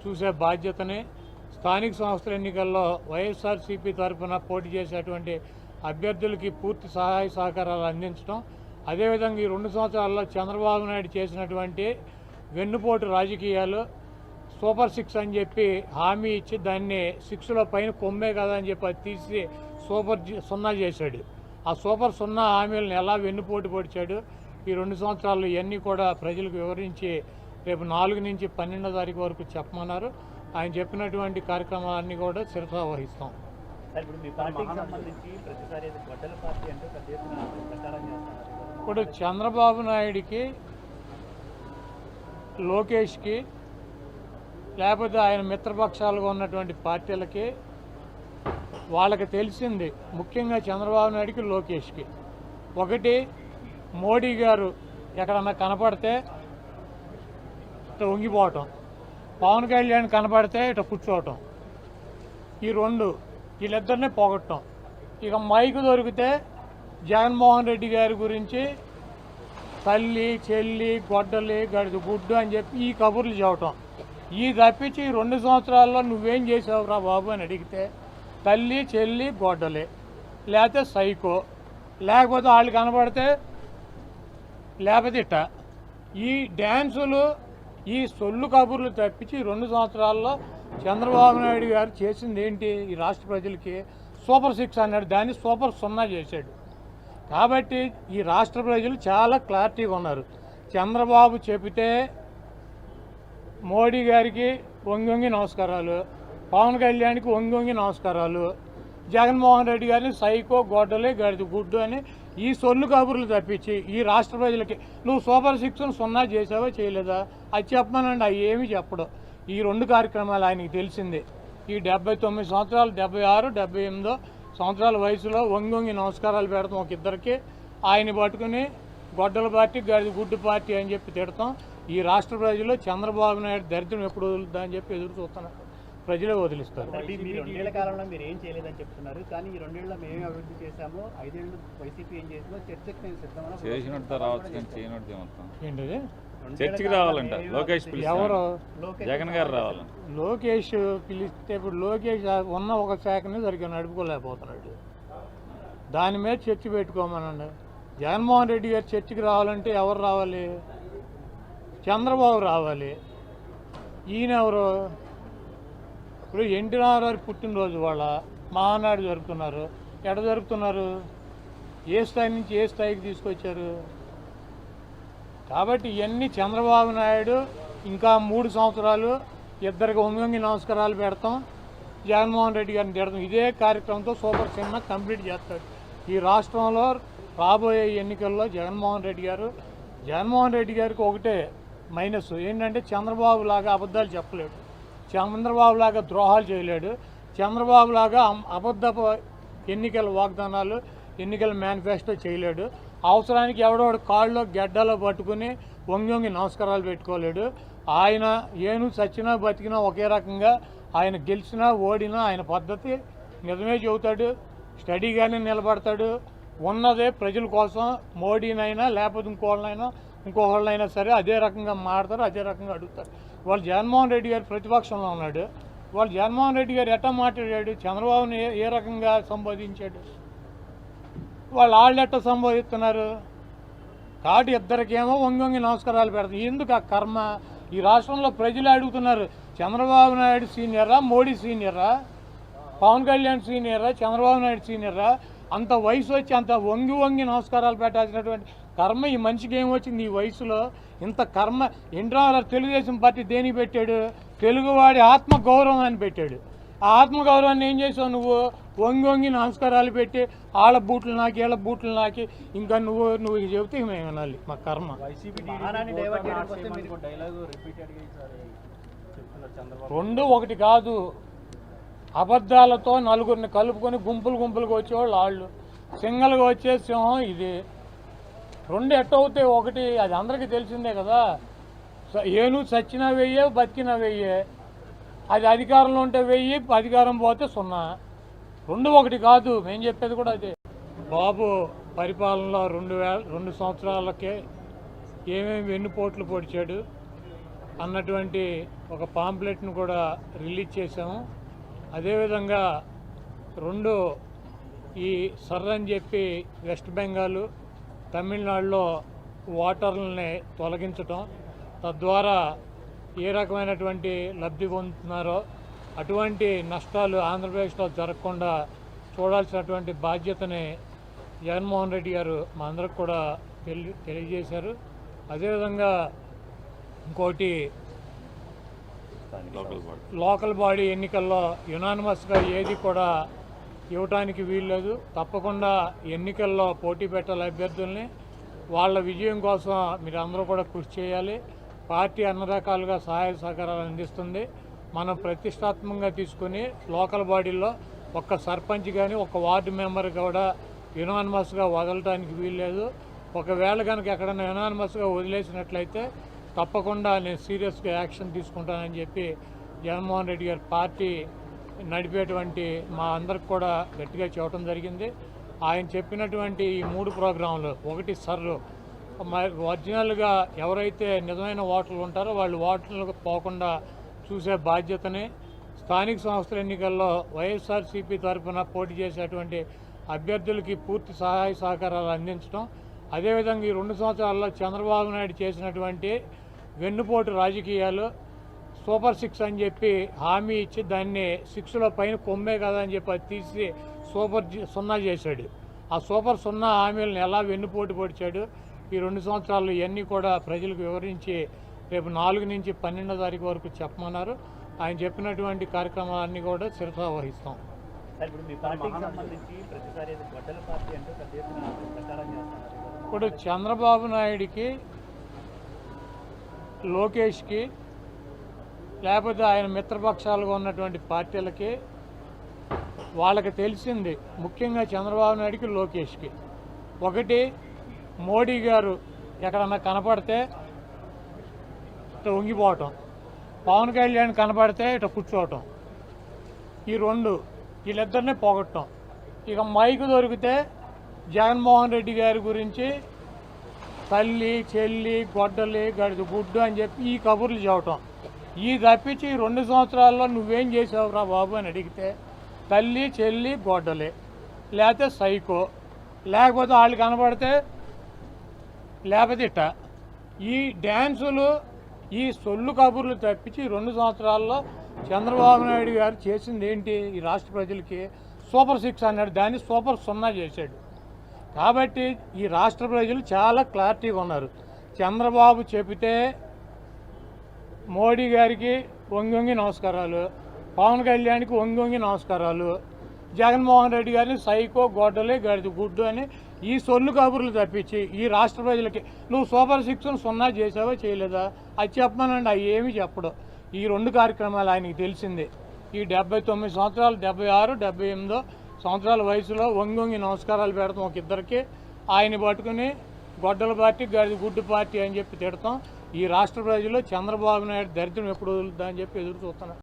చూసే బాధ్యతని స్థానిక సంస్థల ఎన్నికల్లో వైఎస్ఆర్సీపీ తరఫున పోటీ చేసేటువంటి అభ్యర్థులకి పూర్తి సహాయ సహకారాలు అందించడం, అదేవిధంగా ఈ 2 సంవత్సరాల్లో చంద్రబాబు నాయుడు చేసినటువంటి వెన్నుపోటు రాజకీయాలు సూపర్ 6 అని చెప్పి హామీ ఇచ్చి దాన్ని 6లో పైన కొమ్మే కదా అని చెప్పి అది తీసి సూపర్ 0 చేశాడు. ఆ సూపర్ 0 హామీలను ఎలా వెన్నుపోటు పొడిచాడు ఈ 2 సంవత్సరాలు ఇవన్నీ కూడా ప్రజలకు వివరించి రేపు 4 నుంచి 12వ తారీఖు వరకు చెప్పమన్నారు. ఆయన చెప్పినటువంటి కార్యక్రమాలన్నీ కూడా శిరసా వహిస్తాం. ఇప్పుడు చంద్రబాబు నాయుడికి, లోకేష్కి, లేకపోతే ఆయన మిత్రపక్షాలుగా ఉన్నటువంటి పార్టీలకి వాళ్ళకి తెలిసింది, ముఖ్యంగా చంద్రబాబు నాయుడికి, లోకేష్కి, ఒకటి మోడీ గారు ఎక్కడన్నా కనపడితే ఇట్లా వంగిపోవటం, పవన్ కళ్యాణ్ కనపడితే ఇట్లా కూర్చోవటం, ఈ 2 వీళ్ళిద్దరినీ పోగొట్టడం. ఇక మైకు దొరికితే జగన్మోహన్ రెడ్డి గారి గురించి తల్లి, చెల్లి, గొడ్డలి, గడిది గుడ్డు అని చెప్పి ఈ కబుర్లు చెప్పటం. ఈ తప్పించి 2 సంవత్సరాల్లో నువ్వేం చేసావురా బాబు అని అడిగితే తల్లి, చెల్లి, గొడ్డలి, లేకపోతే సైకో, లేకపోతే వాళ్ళు కనబడితే లేకపోతే ఇట్ట ఈ డ్యాన్సులు, ఈ సొల్లు కబుర్లు తప్పించి 2 సంవత్సరాల్లో చంద్రబాబు నాయుడు గారు చేసింది ఏంటి? ఈ రాష్ట్ర ప్రజలకి సూపర్ 6 అన్నాడు, దాన్ని సూపర్ 0 చేశాడు. కాబట్టి ఈ రాష్ట్ర ప్రజలు చాలా క్లారిటీగా ఉన్నారు. చంద్రబాబు చెబితే మోడీ గారికి వంగి నమస్కారాలు, పవన్ కళ్యాణ్కి వంగి నమస్కారాలు, జగన్మోహన్ రెడ్డి గారిని సైకో, గొడ్డలే, గడిది గుడ్డు అని ఈ సొల్లు కబుర్లు తప్పించి ఈ రాష్ట్ర ప్రజలకి నువ్వు సూపర్ 6ను 0 చేసావా చేయలేదా అది చెప్పమనండి. అవి ఏమీ చెప్పడం. ఈ 2 కార్యక్రమాలు ఆయనకి తెలిసిందే. ఈ 79 సంవత్సరాలు, 76, 78 సంవత్సరాల వయసులో వంగి నమస్కారాలు పెడతాం ఒక ఇద్దరికి, ఆయన పట్టుకుని గొడ్డల పార్టీ, గడిది గుడ్డు పార్టీ అని చెప్పి తిడతాం. ఈ రాష్ట్ర ప్రజలు చంద్రబాబు నాయుడు దరిద్రం ఎప్పుడు వదులుద్దా అని చెప్పి ఎదురు చూస్తున్నారు. ప్రజలే వదిలిస్తారు. మీరు 2 ఏళ్ల కాలంలో మీరు ఏం చేయలేదని చెప్తున్నారు, కానీ ఈ 2 ఏళ్ళలో మేమే అభివృద్ధి చేశాము, 5 ఏళ్ళు వైసీపీ ఏం చేసిందో చర్చకు నేను సిద్ధమని చేసినట్టు రావచ్చు, కానీ చేయనట్టు మొత్తం ఏంటిది చర్చకి రావాలంట. లోకేష్ ఎవరు? జగన్ గారు రావాలంట. లోకేష్ పిలిస్తే ఇప్పుడు లోకేష్ ఉన్న ఒక శాఖని సరిగ్గా నడుపుకోలేకపోతున్నాడు. దాని మీద చర్చ పెట్టుకోమనండి. జగన్మోహన్ రెడ్డి గారు చర్చకి రావాలంటే ఎవరు రావాలి? చంద్రబాబు రావాలి. ఈయన ఎవరు? ఇప్పుడు ఎన్టీ రామారావు పుట్టినరోజు వాళ్ళ మహానాడు జరుపుతున్నారు. ఎక్కడ జరుపుతున్నారు? ఏ స్థాయి నుంచి ఏ స్థాయికి తీసుకొచ్చారు? కాబట్టి ఇవన్నీ చంద్రబాబు నాయుడు ఇంకా 3 సంవత్సరాలు ఇద్దరికి వంగి నమస్కారాలు పెడతాం, జగన్మోహన్ రెడ్డి గారిని తిడతాం. ఇదే కార్యక్రమంతో సూపర్ 0 కంప్లీట్ చేస్తాడు. ఈ రాష్ట్రంలో రాబోయే ఎన్నికల్లో జగన్మోహన్ రెడ్డి గారికి ఒకటే మైనస్ ఏంటంటే చంద్రబాబు లాగా అబద్ధాలు చెప్పలేడు, చంద్రబాబు లాగా ద్రోహాలు చేయలేడు, చంద్రబాబు లాగా అబద్ధపు ఎన్నికల వాగ్దానాలు, ఎన్నికల మేనిఫెస్టో చేయలేడు. అవసరానికి ఎవడోడు కాళ్ళలో గెడ్డలో పట్టుకుని వంగి నమస్కారాలు పెట్టుకోలేడు. ఆయన ఏను చచ్చినా బతికినా ఒకే రకంగా, ఆయన గెలిచినా ఓడినా ఆయన పద్ధతి నిజమే చెబుతాడు, స్టడీగానే నిలబడతాడు. ఉన్నదే ప్రజల కోసం, మోడీనైనా లేకపోతే ఇంకోళ్ళైనా సరే అదే రకంగా మాడతారు, అదే రకంగా అడుగుతారు. వాళ్ళు జగన్మోహన్ రెడ్డి గారు ప్రతిపక్షంలో ఉన్నాడు, వాళ్ళు జగన్మోహన్ రెడ్డి గారు ఎట్లా మాట్లాడాడు, చంద్రబాబుని ఏ రకంగా సంబోధించాడు, వాళ్ళు ఎట్లా సంబోధిస్తున్నారు. కాబట్టి ఇద్దరికేమో వంగి నమస్కారాలు పెడతారు. ఎందుకు ఆ కర్మ? ఈ రాష్ట్రంలో ప్రజలు అడుగుతున్నారు, చంద్రబాబు నాయుడు సీనియరా, మోడీ సీనియరా, పవన్ కళ్యాణ్ సీనియరా, చంద్రబాబు నాయుడు సీనియరా? అంత వయసు వచ్చి అంత వంగి నమస్కారాలు పెట్టాల్సినటువంటి కర్మ ఈ మనిషికి ఏమొచ్చింది ఈ వయసులో? ఇంత కర్మ. ఎన్టీ రామారావు తెలుగుదేశం పార్టీ దేనికి పెట్టాడు? తెలుగువాడి ఆత్మగౌరవం అని పెట్టాడు. ఆ ఆత్మగౌరవాన్ని ఏం చేసావు నువ్వు? వంగి నమస్కారాలు పెట్టి వాళ్ళ బూట్లు నాకి, వీళ్ళ బూట్లు నాకి, ఇంకా నువ్వు చెబితే మేము వినాలి. మా కర్మ. 2 ఒకటి కాదు. అబద్ధాలతో నలుగురిని కలుపుకొని గుంపులుగా వచ్చేవాళ్ళు వాళ్ళు, సింగల్గా వచ్చే సింహం ఇది. 2 ఎట్టవుతాయి? ఒకటి అది అందరికీ తెలిసిందే కదా. ఏను చచ్చినా వెయ్యే, బతికినా వెయ్యే. అది అధికారంలో ఉంటే 1000, అధికారం పోతే 0. 2 ఒకటి కాదు. మేము చెప్పేది కూడా అదే. బాబు పరిపాలనలో 2 సంవత్సరాలకే ఏమేమి వెన్నుపోట్లు పొడిచాడు అన్నటువంటి ఒక పాంప్లెట్ను కూడా రిలీజ్ చేశాము. అదేవిధంగా రెండు ఈ సర్ అని చెప్పి వెస్ట్ బెంగాల్, తమిళనాడులో ఓటర్లని తొలగించటం, తద్వారా ఏ రకమైనటువంటి లబ్ధి పొందుతున్నారో అటువంటి నష్టాలు ఆంధ్రప్రదేశ్లో జరగకుండా చూడాల్సినటువంటి బాధ్యతని జగన్మోహన్ రెడ్డి గారు మా అందరికి కూడా తెలియజేశారు. అదేవిధంగా ఇంకోటి లోకల్ బాడీ ఎన్నికల్లో యునానిమస్గా ఏది కూడా ఇవ్వటానికి వీల్లేదు. తప్పకుండా ఎన్నికల్లో పోటీ పెట్టాలి అభ్యర్థుల్ని. వాళ్ళ విజయం కోసం మీరు అందరూ కూడా కృషి చేయాలి. పార్టీ అన్ని రకాలుగా సహాయ సహకారాలు అందిస్తుంది. మనం ప్రతిష్టాత్మకంగా తీసుకుని లోకల్ బాడీల్లో ఒక్క సర్పంచ్ కానీ ఒక్క వార్డు మెంబర్ కూడా యునానిమస్గా వదలటానికి వీల్లేదు. ఒకవేళ కనుక ఎక్కడైనా యునానిమస్గా వదిలేసినట్లయితే తప్పకుండా నేను సీరియస్గా యాక్షన్ తీసుకుంటానని చెప్పి జగన్మోహన్ రెడ్డి గారి పార్టీ నడిపేటువంటి మా అందరికి కూడా గట్టిగా చెప్పడం జరిగింది. ఆయన చెప్పినటువంటి ఈ 3 ప్రోగ్రాంలు, ఒకటి సర్రు, ఒరిజినల్గా ఎవరైతే నిజమైన ఓటర్లు ఉంటారో వాళ్ళు ఓటర్లకు పోకుండా చూసే బాధ్యతని, స్థానిక సంస్థల ఎన్నికల్లో వైఎస్ఆర్సీపీ తరఫున పోటీ చేసేటువంటి అభ్యర్థులకి పూర్తి సహాయ సహకారాలు అందించడం, అదేవిధంగా ఈ 2 సంవత్సరాల్లో చంద్రబాబు నాయుడు చేసినటువంటి వెన్నుపోటు రాజకీయాలు, సూపర్ 6 అని చెప్పి హామీ ఇచ్చి దాన్ని 6లో పైన కొమ్మే కదా అని చెప్పి అది తీసి సూపర్ 0 చేశాడు. ఆ సూపర్ 0 హామీలను ఎలా వెన్నుపోటు పొడిచాడు ఈ 2 సంవత్సరాలు ఇవన్నీ కూడా ప్రజలకు వివరించి రేపు 4 నుంచి 12వ తారీఖు వరకు చెప్పమన్నారు. ఆయన చెప్పినటువంటి కార్యక్రమాలన్నీ కూడా శిరసా వహిస్తాం. ఇప్పుడు మీ పార్టీకి సంబంధించి ప్రతిసారి గొడ్డల పార్టీ అంటూ పెద్ద ఎత్తున ప్రచారం చేస్తున్నారు. ఇప్పుడు చంద్రబాబు నాయుడికి, లోకేష్కి, లేకపోతే ఆయన మిత్రపక్షాలుగా ఉన్నటువంటి పార్టీలకి వాళ్ళకి తెలిసింది, ముఖ్యంగా చంద్రబాబు నాయుడికి, లోకేష్కి, ఒకటి మోడీ గారు ఎక్కడన్నా కనపడితే ఇట్లా వంగిపోవటం, పవన్ కళ్యాణ్ కనపడితే ఇట్లా కూర్చోవటం, ఈ 2 వీళ్ళిద్దరినీ పోగొట్టడం. ఇక మైకు దొరికితే జగన్మోహన్ రెడ్డి గారి గురించి తల్లి, చెల్లి, గొడ్డలి, గడిది గుడ్డు అని చెప్పి ఈ కబుర్లు చెప్పటం. ఈ తప్పించి 2 సంవత్సరాల్లో నువ్వేం చేసావురా బాబు అని అడిగితే తల్లి, చెల్లి, గొడ్డలి, లేకపోతే సైకో, లేకపోతే వాళ్ళు కనబడితే లేకపోతే ఇట్ట ఈ డ్యాన్సులు, ఈ సొల్లు కబుర్లు తప్పించి 2 సంవత్సరాల్లో చంద్రబాబు నాయుడు గారు చేసింది ఏంటి? ఈ రాష్ట్ర ప్రజలకి సూపర్ 6 అన్నాడు, దాన్ని సూపర్ 0 చేశాడు. కాబట్టి ఈ రాష్ట్ర ప్రజలు చాలా క్లారిటీగా ఉన్నారు. చంద్రబాబు చెబితే మోడీ గారికి వంగి నమస్కారాలు, పవన్ కళ్యాణ్కి వంగి నమస్కారాలు, జగన్మోహన్ రెడ్డి గారిని సైకో, గొడ్డలే, గడిది గుడ్డు అని ఈ సొల్లు కబుర్లు తప్పించి ఈ రాష్ట్ర ప్రజలకి నువ్వు సూపర్ 6ను 0 చేసావా చేయలేదా అది చెప్పమనండి. అవి ఏమీ చెప్పడు. ఈ 2 కార్యక్రమాలు ఆయనకి తెలిసిందే. ఈ 79 సంవత్సరాలు, 76, 78 సంవత్సరాల వయసులో వంగి నమస్కారాలు పెడతాం ఒక ఇద్దరికి, ఆయన పట్టుకుని గొడ్డల పార్టీ, గడిది గుడ్డు పార్టీ అని చెప్పి తిడతాం. ఈ రాష్ట్ర ప్రజలు చంద్రబాబు నాయుడు దరిద్రం ఎప్పుడు వదులుద్దా అని చెప్పి ఎదురు చూస్తున్నారు.